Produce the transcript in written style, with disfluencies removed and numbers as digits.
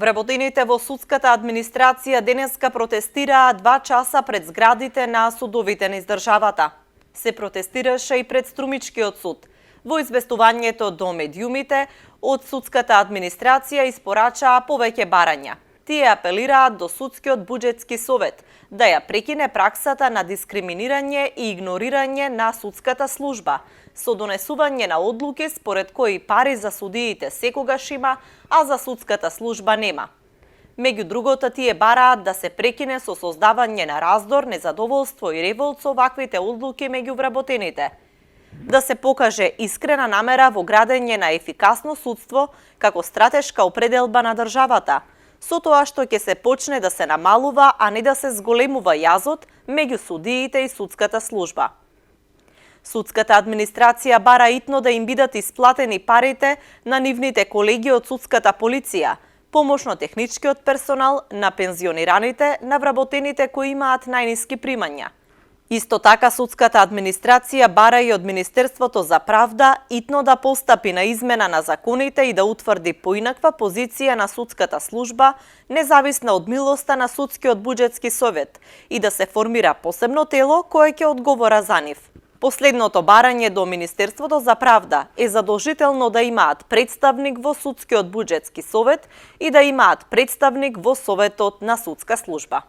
Вработените во судската администрација денеска протестираа 2 часа пред зградите на судовите низ државата. Се протестираше и пред Струмичкиот суд. Во известувањето до медиумите, од судската администрација испорачаа повеќе барања. Тие апелираат до Судскиот буџетски совет да ја прекине праксата на дискриминирање и игнорирање на судската служба, со донесување на одлуки според кои пари за судиите секогаш има, а за судската служба нема. Меѓу другото, тие бараат да се прекине со создавање на раздор, незадоволство и револт со ваквите одлуки меѓу вработените. Да се покаже искрена намера во градење на ефикасно судство како стратешка определба на државата, со тоа што ќе се почне да се намалува, а не да се зголемува јазот меѓу судиите и судската служба. Судската администрација бара итно да им бидат исплатени парите на нивните колеги од судската полиција, помошно-техничкиот персонал, на пензионираните, на вработените кои имаат најниски примања. Исто така, судската администрација бара и од Министерството за правда итно да постапи на измена на законите и да утврди поинаква позиција на судската служба, независна од милоста на Судскиот буџетски совет, и да се формира посебно тело кое ќе одговора за нив. Последното барање до Министерството за правда е задолжително да имаат представник во Судскиот буџетски совет и да имаат представник во Советот на судска служба.